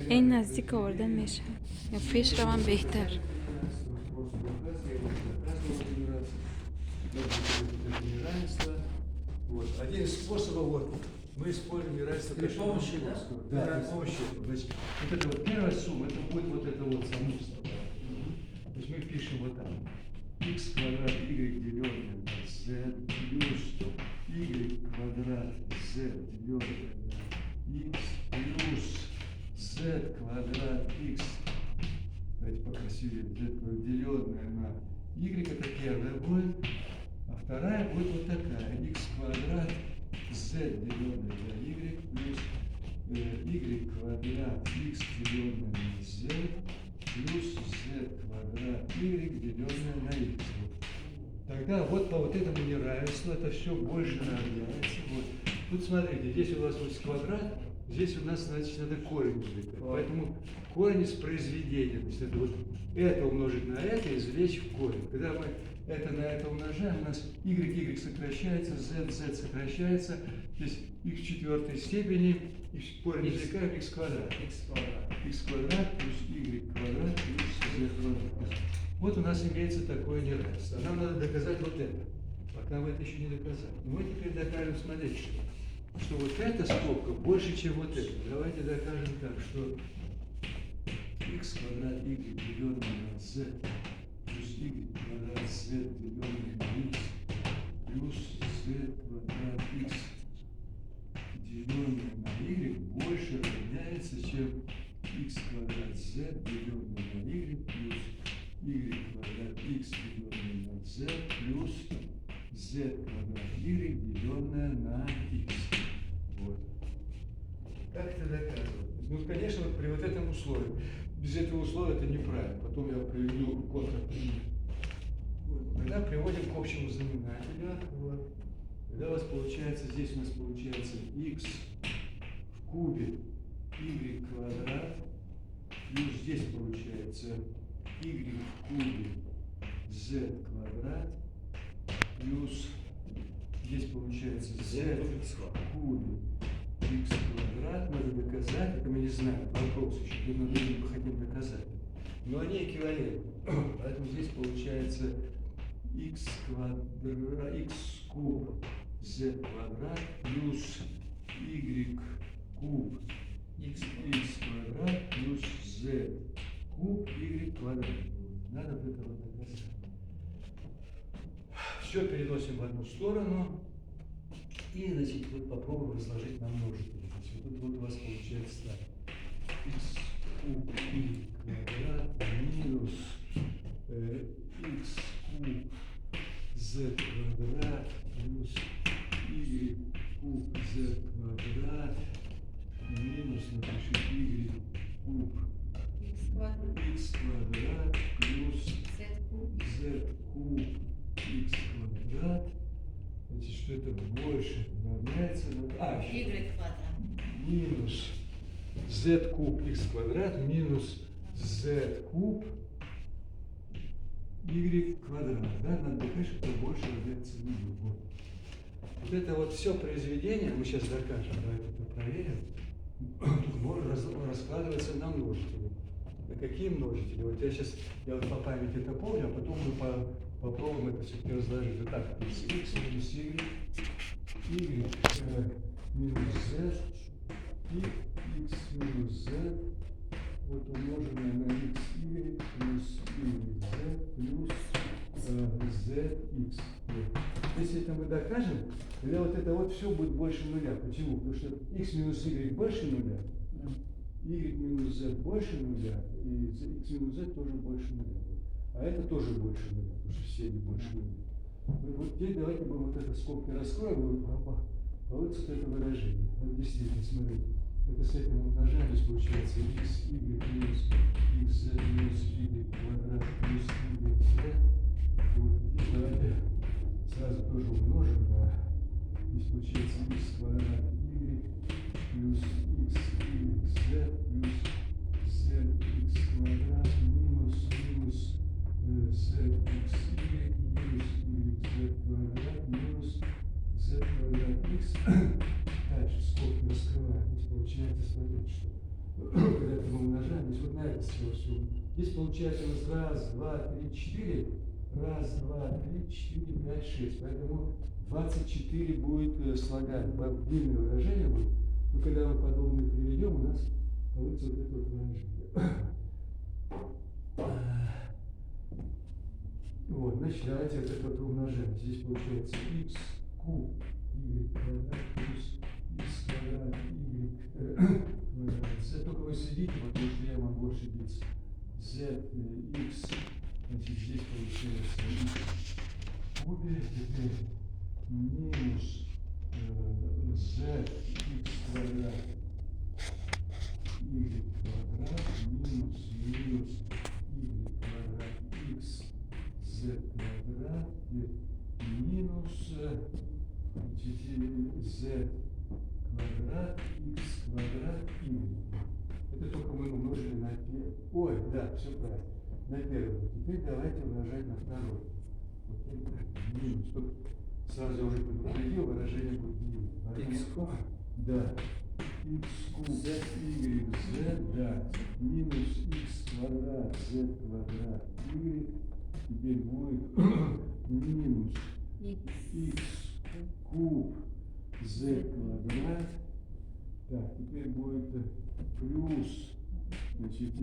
این نزدیک آوردن میشه یا پیش روان بهتر. Вот. Один из способов, вот, мы используем неравенство При помощи, да? Да, при помощи этого. Значит, вот это вот первая сумма, это будет вот это вот сомнительство. То есть мы пишем вот так. X квадрат y деленное на z плюс y квадрат z деленное на x плюс z квадрат x. Давайте покрасивее. Z квадрат деленное на y, это первая будет. А вторая будет вот такая. X квадрат z деленное на y плюс y квадрат x деленное на z плюс z квадрат y деленное на x. Тогда вот по вот этому неравенству это все больше равняется. Вот. Тут смотрите, здесь у вас вот квадрат, здесь у нас, значит, надо корень извлекать. Поэтому корень из произведения. То есть это вот это умножить на это и извлечь в корень. Когда мы это на это умножаем, у нас y сокращается, z сокращается. Здесь x в четвертой степени, и корень извлекаем x квадрат. X квадрат плюс y квадрат плюс z квадрат. Вот у нас имеется такое неравенство. Нам надо доказать вот это. Пока мы это еще не доказали. Но мы теперь докажем, смотрите, что вот эта скобка больше, чем вот эта. Давайте докажем так, что x квадрат y деленное на z плюс y квадрат z деленное на x плюс z квадрат x деленное на y больше равняется, чем x квадрат z деленное на y плюс y квадрат x деленное на z плюс z квадрат y деленное на x. Вот. Как это доказывать? Ну, конечно, вот при вот этом условии. Без этого условия это неправильно. Потом я приведу контрпример. Вот. Тогда приводим к общему знаменателю. Вот. Тогда у вас получается, здесь у нас получается x в кубе y квадрат. Плюс здесь получается y в кубе z квадрат. Плюс здесь получается z в кубе x квадрат. Надо доказать, это мы не знаем, вопрос еще, мы хотим доказать. Но они эквивалентны. Поэтому здесь получается x квадрат, x куб z квадрат плюс y куб x квадрат плюс z куб y квадрат. Надо вот это вот доказать. Все переносим в одну сторону. И, значит, вот попробуем разложить на множители. То есть вот тут вот у вас получается так. X куб y квадрат минус x куб z квадрат плюс y куб z квадрат минус, напиши, y куб x квадрат плюс z куб x квадрат. Значит, что это больше равняется на y квадрат минус z куб x квадрат минус z куб y квадрат. Да, надо доказать, что это больше равняется на y. Вот это вот все произведение, мы сейчас докажем, давайте это проверим. Тут может раскладываться на множители. На какие множители? Вот я вот по памяти это помню, а потом мы попробуем это все-таки разложить. Вот так, x минус y, y минус z, и x минус z, вот умноженное на x, y плюс y, z плюс z, x. Если это мы докажем, тогда вот это вот все будет больше нуля. Почему? Потому что x минус y больше нуля, y минус z больше нуля, и x минус z тоже больше нуля. А это тоже больше нуля, потому что все они больше нуля. Вот теперь давайте мы вот это скобки раскроем, получится вот это выражение. Вот действительно, смотрите, это с этим умножаем, здесь получается x, y минус xz минус y квадрат плюс yz. Вот здесь давайте сразу тоже умножим на, здесь получается x квадрат y плюс x, yz плюс z x квадрат минус zx y минус yz квадрат минус z квадрат x. Дальше скобки раскрываем. все. Здесь получается у нас раз, два, три, четыре. Раз, два, три, четыре, пять, шесть. Поэтому 24 будет слагать. Длинное выражение будет. Но когда мы подобное приведем, у нас получится вот это вот выражение. Вот, значит, давайте вот это вот умножаем. Здесь получается x куб y квадрат плюс x квадрат y квадрат z. Только вы следите, потому что я могу ошибиться. Z x, значит, здесь получается x в кубе, теперь минус z x квадрат y квадрат минус y квадрат x z квадрат минус z квадрат x квадрат y. Это только мы умножили на первый. Ой, да, все правильно. На первый. Теперь давайте умножать на второй. Вот это минус. Тут сразу я уже предупредил, выражение будет минус. X куб. Да. X куб z y z, да. Минус x квадрат z квадрат y. Теперь будет минус x куб z квадрат. Так, теперь будет плюс, значит,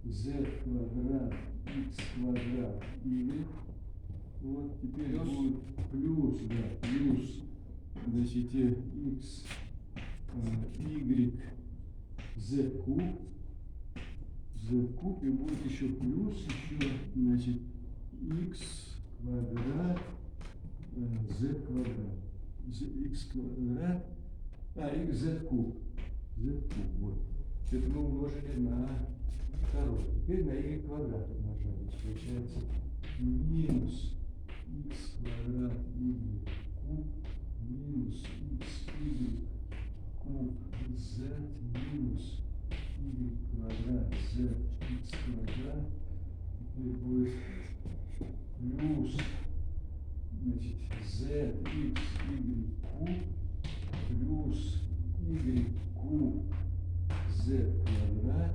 z квадрат x квадрат y. Вот теперь плюс. Будет плюс, да, плюс, значит, x y z куб, и будет еще плюс, еще, значит, x квадрат z квадрат, x квадрат, x z куб, вот. Это мы умножили на второй. Теперь на y квадрат умножаем. Получается минус x квадрат y куб минус x y куб z минус y квадрат z x квадрат. Теперь будет плюс, значит, z x y куб плюс y куб z квадрат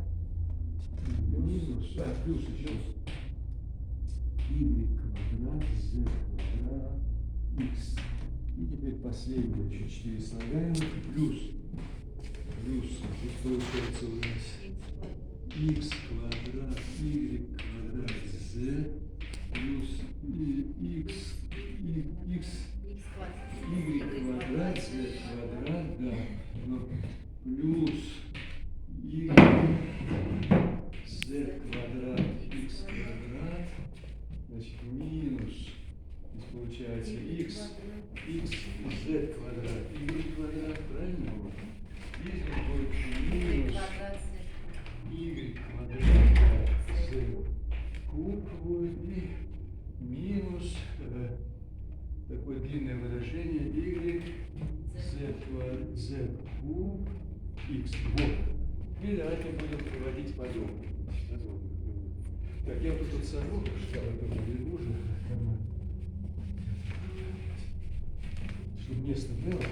минус, плюс еще y квадрат z квадрат x. И теперь последнее, еще 4 слагаемых, плюс, здесь получается у нас x квадрат y квадрат z плюс x y квадрат z квадрат, да, но плюс y z квадрат x квадрат, значит, минус, здесь получается x z квадрат y квадрат, правильно? Здесь будет минус y квадрат z куб будет и минус такое длинное выражение y z куб x. Вот. И давайте будем приводить подобное. Так, я вот тут сорву, что это будет нужно, чтобы место было.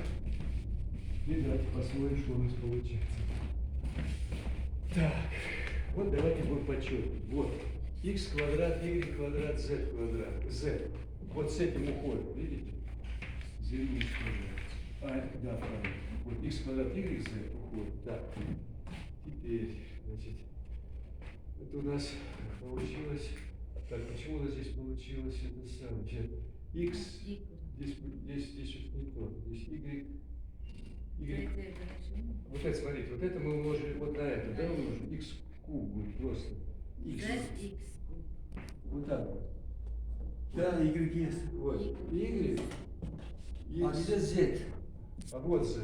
И давайте посмотрим, что у нас получается. Так, вот давайте будем подсчетывать. Вот, x квадрат, y квадрат, z квадрат, z. Вот с этим уходит, видите? Z квадрат. Да, правильно. Вот x квадрат, y, z уходит. Так, теперь, значит, это у нас получилось. Так, почему у нас здесь получилось это самое? X, здесь что-то не то. Здесь y. Вот это, смотрите, вот это мы умножили вот на это, да, умножим? X куб будет просто. X. Вот так вот. Да, y есть. Вот. Y. А где z? А вот z.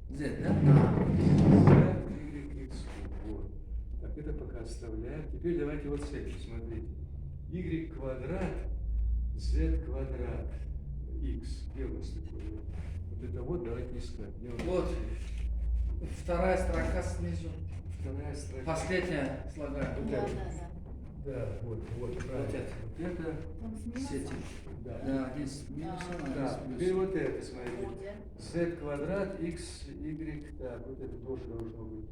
Z, да? Z, y, x куб. Вот. Так, это пока оставляем. Теперь давайте вот с этим, смотрите. Y квадрат, z квадрат, x. Где у нас такое? Вот это вот давайте искать. Вот. Вторая строка снизу. Вторая строка. Последняя слога. Вот это. Да, вот, правильно. Вот это. С этим. Да. Да, здесь минус, Да, теперь вот это, смотрите. Z квадрат, x, y, так, вот это тоже должно быть.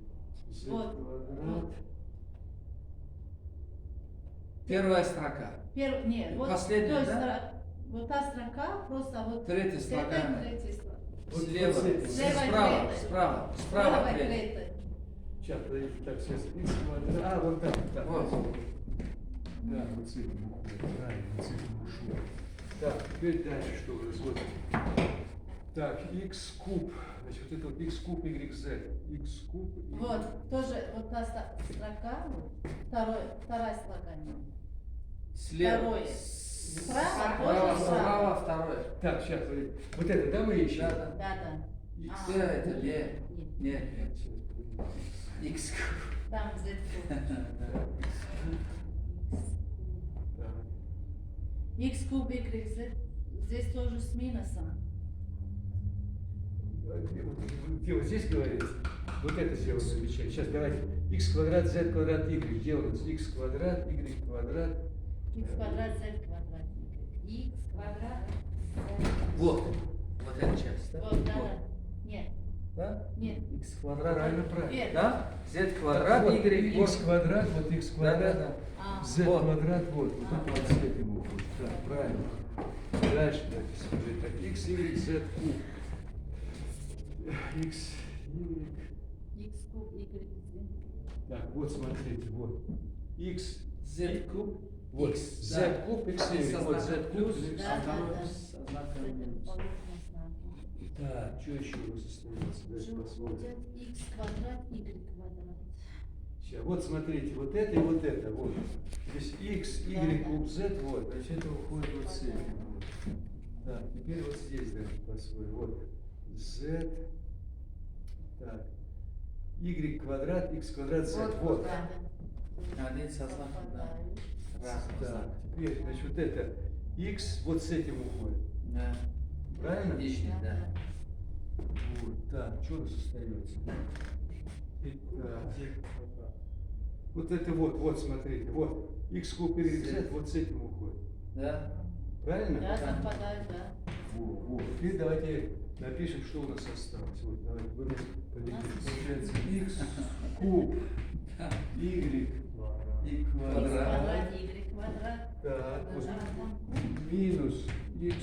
Z Вот. квадрат, Первая строка. Нет, вот, Последняя, то есть да? вот та строка, просто вот Третья с строка. этой третьей строка. Вот Слева. с этой. Слева и Справа. третья. Справа. Справа Первая третья. третья. Сейчас, подождите, так, сейчас, x квадрат. А, вот так, так. Вот. Да, вот с этим уходит. Правильно, вот с этим ушел. Так, теперь дальше что у нас? Вот. Так, x куб. Значит, вот это вот x куб, yz. X куб. Y. Вот, тоже вот та строка, вот, вторая строка. Слева. Второе. Справа, Справа, тоже справа, второе. Так, сейчас, подождите. Вот это, да, мы ищем? Да, да. Да. X. А. Да, это нет. Нет. Нет, нет. Сейчас, подождите. X. Там z Так. x куб, y, z. Здесь тоже с минусом. Где вот здесь говорится? Вот это сделано замечательно. Сейчас давайте. X квадрат, z квадрат, y. Где у нас? X квадрат, y квадрат. X квадрат, z квадрат. X квадрат. Вот. Вот эта часть, да? Вот, да. Вот. Нет, Да? нет. X квадрат. Правильно, правильно. Нет. Да? Z квадрат, Вот, Y. X квадрат, вот X Да, квадрат. да, да. А, Z Вот. квадрат, вот это вот с этим уходит. Так, правильно. Дальше давайте смотреть. Так, x, y, z куб. X, y. x куб, y, z. Так, вот смотрите, вот. X, Z куб. вот, X, z да. куб, x, Один со y. Вот знаком z куб, плюс, x. Да, второй да. со знаком Это минус. положительный знак. Так, что еще у нас остается? Давайте Что посмотрим. будет x квадрат, y квадрат. Сейчас, вот смотрите, вот это и вот это, вот. Здесь x, y, Да, куб, z, вот. Значит, это уходит вот с этим. Вот. Так, теперь вот здесь давайте посмотрим. Вот. Z. Так. Y квадрат, x квадрат, z. Вот. Да, да. Один со знаком, да. Разный Так, знак. теперь, значит, вот это x вот с этим уходит. Да. Правильно? Лишний, да. Вот. Так, что у нас остается? Вот это вот, смотрите, вот. X куб, y, z, вот с этим уходит. Да? Правильно? Да, совпадает, да. Вот. Теперь давайте напишем, что у нас осталось. Вот, давайте, вы нас получается x куб, y и X квадрат. квадрат, y квадрат. Так, вот, Да, там. минус x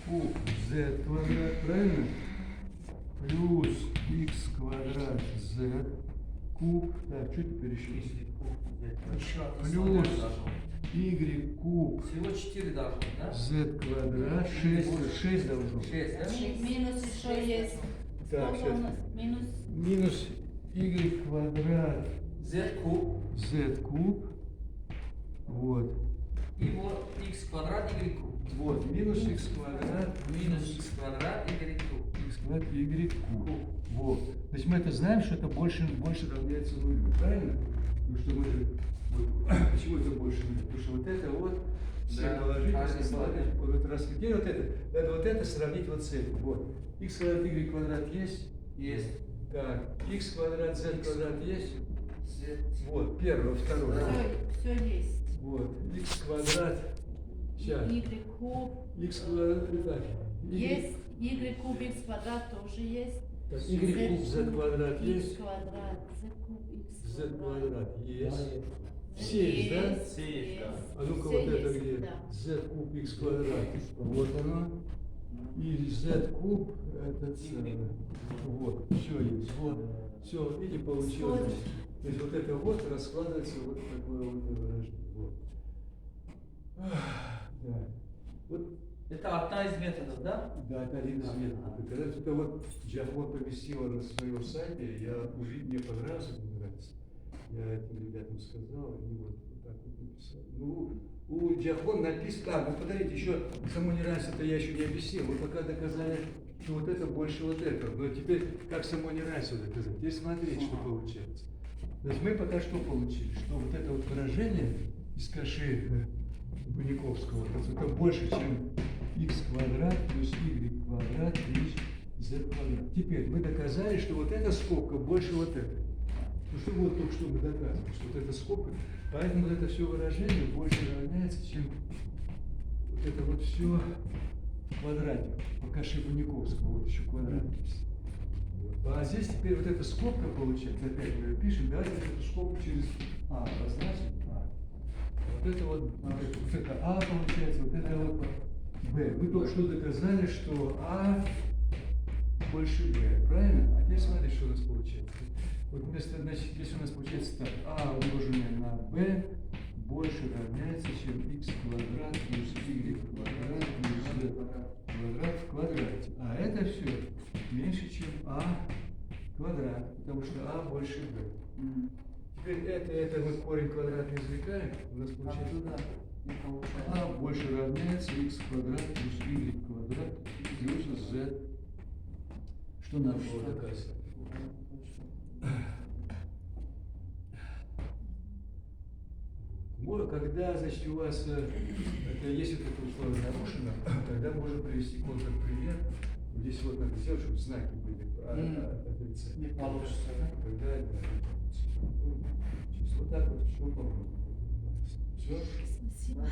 куб, z квадрат, правильно? Плюс x квадрат, z куб. Так, что теперь еще? Плюс y куб, Всего 4 должно, да? z квадрат, 6 должно быть. 6, да? Минус еще есть. Так, Сколько у сейчас. нас? Минус. Минус y квадрат, Z куб. z куб. Вот. И вот x квадрат, y куб. Вот. Минус x квадрат, Минус x квадрат, y куб. x квадрат, y куб. Вот. То есть мы это знаем, что это больше равняется нулю. Правильно? Потому что мы же... Вот, почему это больше нуля? Потому что вот это вот все Да, положить, каждый это слой. положить. Вот это раз. Теперь вот это. Надо вот это сравнить вот с этим. Вот. X квадрат, y квадрат есть? Есть. Так. X квадрат, z квадрат есть? Z. Вот. Первое, второе. Все есть. Вот, x квадрат, сейчас, Y куб. x квадрат, так, Есть. Y куб, x квадрат тоже есть. так, y куб, z квадрат X есть, квадрат, z куб, x z квадрат есть, Z все есть, да? Все есть, да. А ну-ка Все вот это есть, где? да. z куб, x квадрат, вот оно, и z куб, это самое, вот, все есть, вот, все, видите, получилось. Сходит. То есть вот это вот раскладывается вот в такое вот выражение, вот. Да. Вот. Это одна из методов, да? Да, это один из методов. И когда это вот Джахмон поместила на своем сайте, мне понравилось, мне нравится. Я этим ребятам сказал, они вот так вот написали. Ну, у Джахмон написано, ну подождите, еще само неравенство это я еще не объяснил. Мы пока доказали, что вот это больше вот этого. Но теперь как само неравенство доказать? Теперь смотрите, что получается. То есть мы пока что получили, что вот это вот выражение из Каши Буниковского, это больше, чем x квадрат плюс y квадрат плюс z квадрат. Теперь мы доказали, что вот эта скобка больше вот этой. Ну что вот только что мы доказывали, что вот эта скобка, поэтому вот это все выражение больше равняется, чем вот это вот все квадратик по Каши Буниковскому, вот еще квадрат есть. Вот. А здесь теперь вот эта скобка получается, опять мы ее пишем, давайте эту скобку через А обозначим. вот это вот это А получается, вот это вот Б. Вы только что доказали, что А больше Б, правильно? А теперь смотрите, что у нас получается. Вот вместо, значит, здесь у нас получается так, А умноженное на Б больше равняется, чем х квадрат плюс y квадрат плюс z квадрат в квадрате. А это все меньше, чем А квадрат, потому что А больше Б. Теперь это вот корень квадратный извлекаем, у нас получается Оттуда не получается. А больше равняется х квадрат плюс y квадрат плюс z. Что надо было доказать? Когда, значит, у вас, это, если это условие нарушено, тогда можно привести контрпример. Здесь вот надо сделать, чтобы знаки были отрицательные. Не получится, да? Тогда это вот так вот, что по-моему. Все? Спасибо.